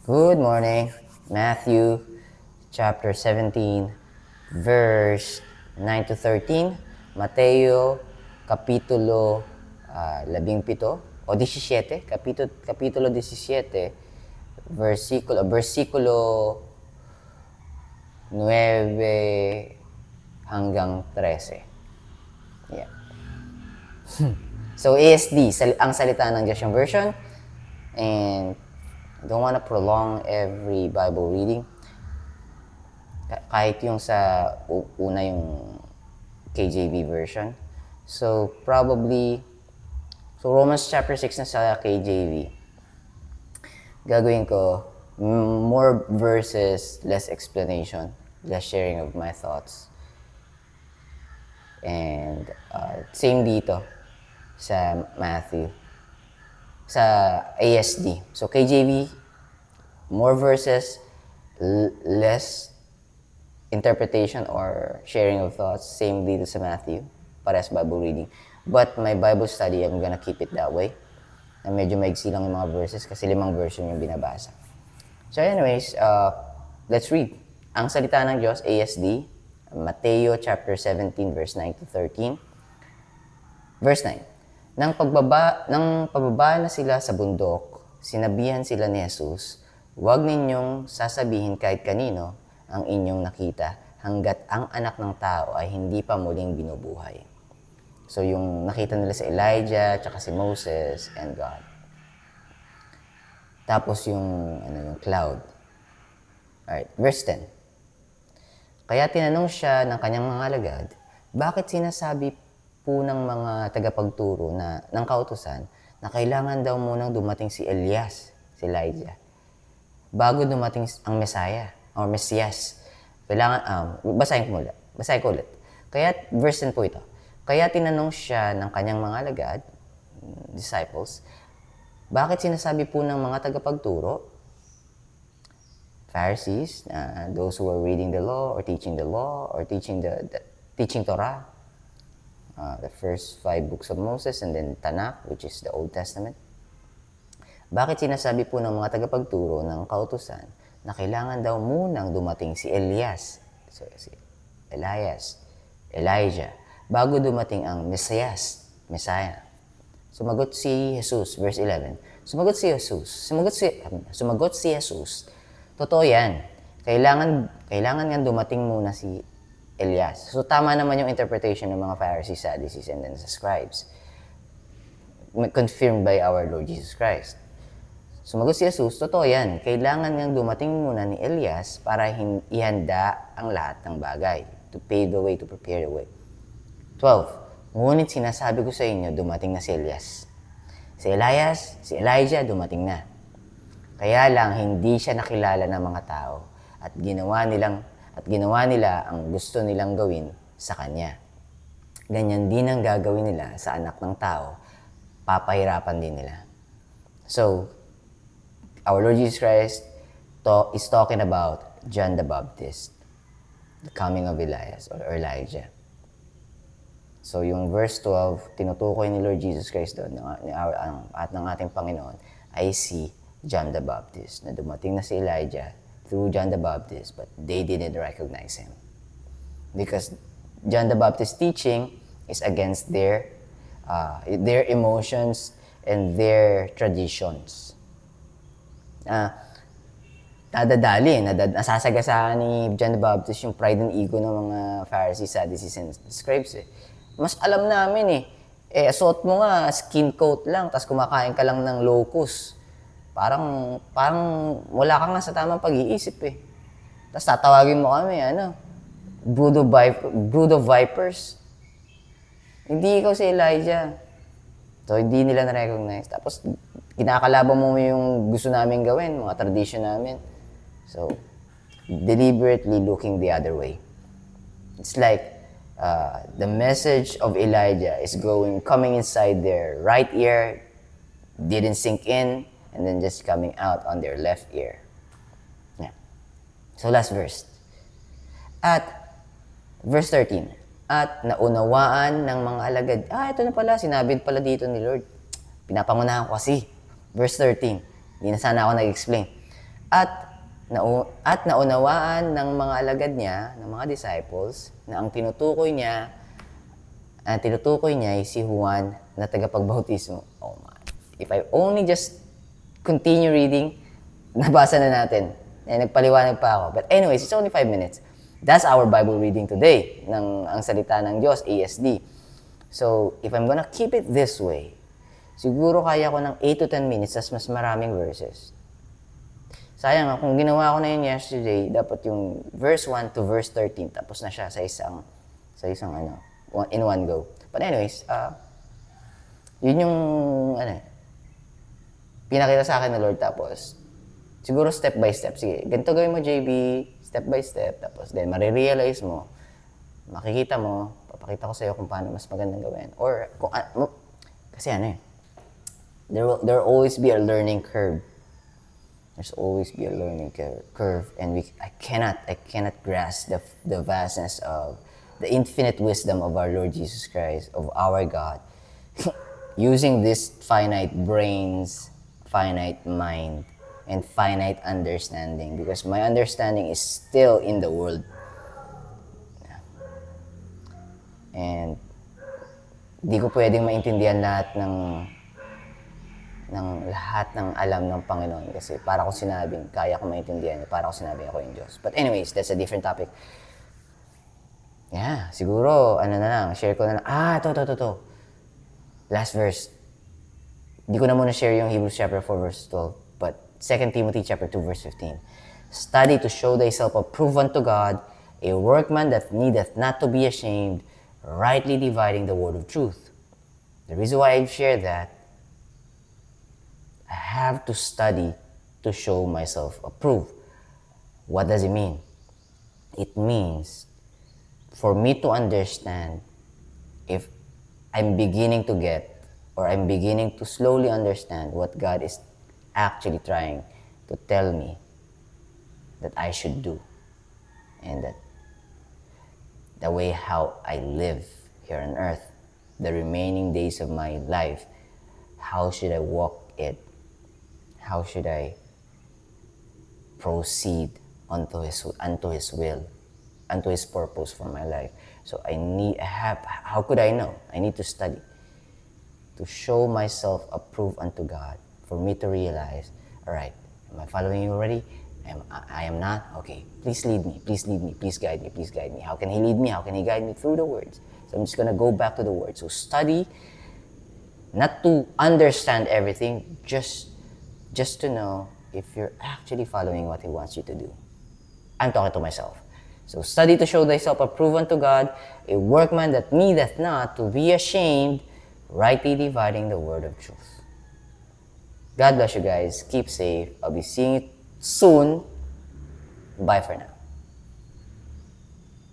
Good morning. Matthew chapter 17, verse 9 to 13. Mateo kapitulo 17 o 17, kapitulo 17, versikulo 9 hanggang 13. Yeah. So ASD, ang salita ng Diyos yung version. And I don't want to prolong every Bible reading. Kahit yung sa una yung KJV version. So Romans chapter 6 na sa KJV. Gagawin ko more verses, less explanation, less sharing of my thoughts. And same dito sa Matthew. Sa ASD. So KJV, more verses, less interpretation or sharing of thoughts. Same dito sa Matthew, parehas Bible reading. But my Bible study, I'm gonna keep it that way. Na medyo maigsi lang yung mga verses kasi 5 version yung binabasa. So anyways, let's read. Ang salita ng Diyos, ASD, Mateo chapter 17, verse 9 to 13. Verse 9. Nang pababa na sila sa bundok, sinabihan sila ni Jesus, "Huwag ninyong sasabihin kahit kanino ang inyong nakita hanggat ang anak ng tao ay hindi pa muling binubuhay." So yung nakita nila si Elijah, tsaka si Moses, and God. Tapos yung cloud. Alright, verse 10. Kaya tinanong siya ng kanyang mga alagad, bakit sinasabi po ng mga tagapagturo ng kautusan na kailangan daw munang dumating si Elias, si Elijah, bago dumating ang Messiah or Mesias. Basahin ko ulit. Kaya, verse 10 po ito. Kaya tinanong siya ng kanyang mga alagad, disciples, bakit sinasabi po ng mga tagapagturo, Pharisees, those who are reading the law or teaching teaching Torah, the first 5 books of Moses, and then Tanakh, which is the Old Testament. Bakit sinasabi po ng mga tagapagturo ng kautusan na kailangan daw munang dumating si Elias, si Elijah, bago dumating ang Messiah? Sumagot si Jesus, verse 11. Sumagot si Jesus, totoo yan. Kailangan nga dumating muna si Elias. So tama naman yung interpretation ng mga Pharisees, Sadducees, and then the scribes. Confirmed by our Lord Jesus Christ. Sumagot si Jesus, totoo yan. Kailangan nga dumating muna ni Elias para ihanda ang lahat ng bagay. To pave the way, to prepare the way. 12. Ngunit sinasabi ko sa inyo, dumating na si Elias. Si Elijah, dumating na. Kaya lang, hindi siya nakilala ng mga tao at ginawa nila ang gusto nilang gawin sa kanya. Ganyan din ang gagawin nila sa anak ng tao. Papahirapan din nila. So, our Lord Jesus Christ is talking about John the Baptist, the coming of Elias or Elijah. So, yung verse 12, tinutukoy ni Lord Jesus Christ doon at ng ating Panginoon ay si John the Baptist, na dumating na si Elijah through John the Baptist, but they didn't recognize him. Because John the Baptist's teaching is against their emotions and their traditions. Nasasagasaan ni John the Baptist yung pride and ego ng mga Pharisees, Sadducees, and scribes. Mas alam namin suot mo nga skin coat lang, tapos kumakain ka lang ng locust. Parang wala ka nga sa tamang pag-iisip Tapos tatawagin mo kami, brood of vipers. Hindi ikaw si Elijah. So, hindi nila na-recognize. Tapos, kinakalaban mo yung gusto namin gawin, mga tradition namin. So, deliberately looking the other way. It's like, the message of Elijah is coming inside their right ear, didn't sink in, and then just coming out on their left ear. Yeah. So last verse. At, verse 13. At naunawaan ng mga alagad. Ito na pala, sinabi pala dito ni Lord. Pinapangunahan ko kasi. Verse 13. Hindi na sana ako nag-explain. At naunawaan ng mga alagad niya, ng mga disciples, na ang tinutukoy niya ay si Juan na tagapagbautismo. Oh man. If I only just continue reading, nabasa na natin. Nagpaliwanag pa ako. But anyways, it's only 5 minutes. That's our Bible reading today, ang salita ng Diyos, ASD. So, if I'm gonna keep it this way, siguro kaya ko ng 8 to 10 minutes, tas mas maraming verses. Sayang, kung ginawa ko na yun yesterday, dapat yung verse 1 to verse 13, tapos na siya sa isang in one go. But anyways, yun yung, pinakita sa akin ng Lord, tapos, siguro step by step, sige, ganito gawin mo, JB, step by step, tapos then, marirealize mo, makikita mo, papakita ko sa'yo kung paano mas magandang gawin. Or, kasi there will always be a learning curve. There's always be a learning curve, and I cannot grasp the vastness of the infinite wisdom of our Lord Jesus Christ, of our God, using this finite brains, finite mind, and finite understanding, because my understanding is still in the world. And di ko pwedeng maintindihan lahat ng alam ng Panginoon, kasi para ko sinabing kaya ko maintindihan, para ko sinabing ako yung Diyos. But anyways, that's a different topic. Yeah, siguro, share ko na lang. To. Last verse. Di ko na muna share yung Hebrews chapter 4 verse 12, but 2 Timothy chapter 2 verse 15. Study to show thyself approved unto God, a workman that needeth not to be ashamed, rightly dividing the word of truth. The reason why I've shared that, I have to study to show myself approved. What does it mean? It means for me to understand if I'm beginning to get, or I'm beginning to slowly understand what God is actually trying to tell me that I should do, and that the way how I live here on earth, the remaining days of my life, how should I walk it? How should I proceed unto His will, unto His purpose for my life? So how could I know? I need to study to show myself approved unto God, for me to realize, all right, am I following you already? I am not? Okay, please lead me, please guide me. How can He lead me? How can He guide me? Through the words. So I'm just gonna go back to the words. So study, not to understand everything, just to know if you're actually following what He wants you to do. I'm talking to myself. So study to show thyself approved unto God, a workman that needeth not to be ashamed, rightly dividing the word of truth. God bless you guys. Keep safe. I'll be seeing you soon. Bye for now.